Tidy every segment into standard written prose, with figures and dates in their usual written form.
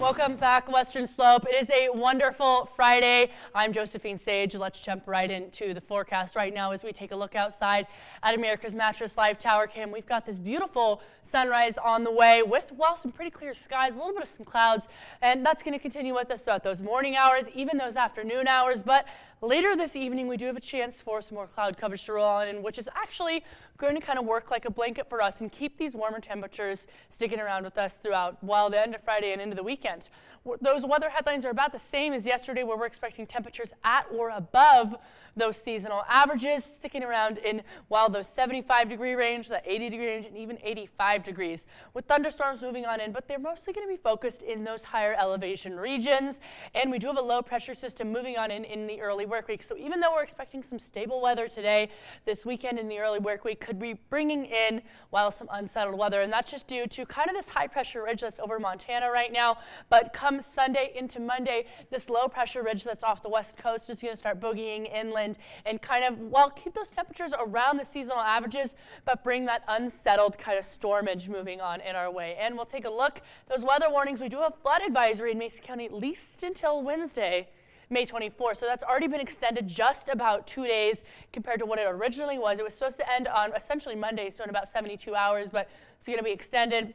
Welcome back, Western Slope. It is a wonderful Friday. I'm Josephine Sage. Let's jump right into the forecast right now as we take a look outside at America's Mattress Live Tower Cam. We've got this beautiful sunrise on the way with, well, some pretty clear skies, a little bit of some clouds, and that's going to continue with us throughout those morning hours, even those afternoon hours. But later this evening, we do have a chance for some more cloud coverage to roll on in, which is actually going to kind of work like a blanket for us and keep these warmer temperatures sticking around with us throughout, well, the end of Friday and into the weekend. Those weather headlines are about the same as yesterday, where we're expecting temperatures at or above those seasonal averages, sticking around in, well, those 75-degree range, that 80-degree range, and even 85 degrees, with thunderstorms moving on in, but they're mostly going to be focused in those higher elevation regions. And we do have a low pressure system moving on in the early work week. So even though we're expecting some stable weather today, this weekend in the early work week could be bringing in, well, some unsettled weather. And that's just due to kind of this high pressure ridge that's over Montana right now. But come Sunday into Monday, this low pressure ridge that's off the west coast is going to start boogieing inland and kind of, well, keep those temperatures around the seasonal averages, but bring that unsettled kind of stormage moving on in our way. And we'll take a look. Those weather warnings, we do have flood advisory in Mason County at least until Wednesday, May 24th. So that's already been extended just about 2 days compared to what it originally was. It was supposed to end on essentially Monday, so in about 72 hours, but it's going to be extended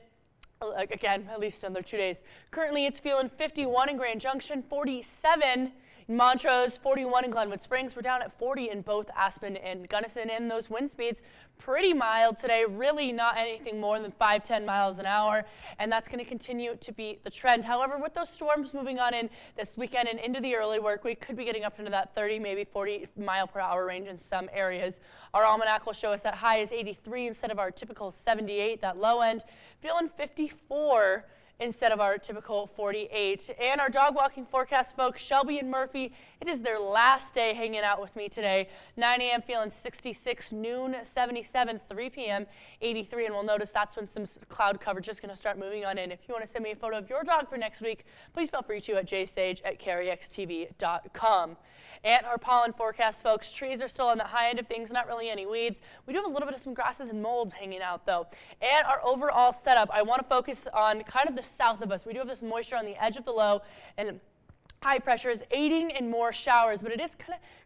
again, at least another 2 days. Currently, it's feeling 51 in Grand Junction, 47 in Montrose, 41 in Glenwood Springs. We're down at 40 in both Aspen and Gunnison, and those wind speeds pretty mild today, really not anything more than 5-10 miles an hour, and that's going to continue to be the trend. However, with those storms moving on in this weekend and into the early work, we could be getting up into that 30, maybe 40 mile per hour range in some areas. Our almanac will show us that high is 83 instead of our typical 78, that low end feeling 54 instead of our typical 48. And our dog walking forecast, folks, Shelby and Murphy, it is their last day hanging out with me today. 9 a.m. feeling 66, noon 77, 3 p.m. 83, and we'll notice that's when some cloud coverage is going to start moving on in. If you want to send me a photo of your dog for next week, please feel free to at jsage@kerryxtv.com. And our pollen forecast, folks, trees are still on the high end of things, not really any weeds. We do have a little bit of some grasses and molds hanging out, though. And our overall setup, I want to focus on kind of the south of us. We do have this moisture on the edge of the low, and high pressure is aiding in more showers, but it is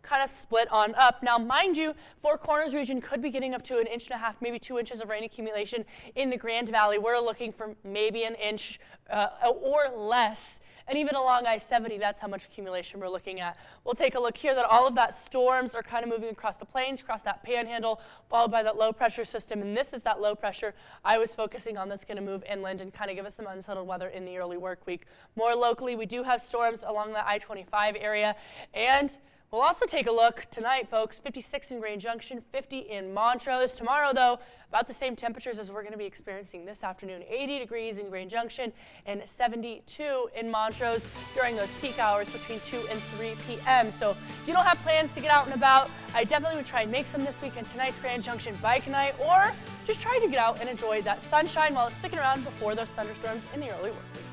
kind of split on up. Now, mind you, Four Corners region could be getting up to 1.5 inches, maybe 2 inches of rain accumulation. In the Grand Valley, we're looking for maybe an inch or less. And even along I-70, that's how much accumulation we're looking at. We'll take a look here that all of that storms are kind of moving across the plains, across that panhandle, followed by that low pressure system. And this is that low pressure I was focusing on that's going to move inland and kind of give us some unsettled weather in the early work week. More locally, we do have storms along the I-25 area. And we'll also take a look tonight, folks, 56 in Grand Junction, 50 in Montrose. Tomorrow, though, about the same temperatures as we're going to be experiencing this afternoon. 80 degrees in Grand Junction and 72 in Montrose during those peak hours between 2 and 3 p.m. So if you don't have plans to get out and about, I definitely would try and make some this weekend. Tonight's Grand Junction bike night, or just try to get out and enjoy that sunshine while it's sticking around before those thunderstorms in the early work week.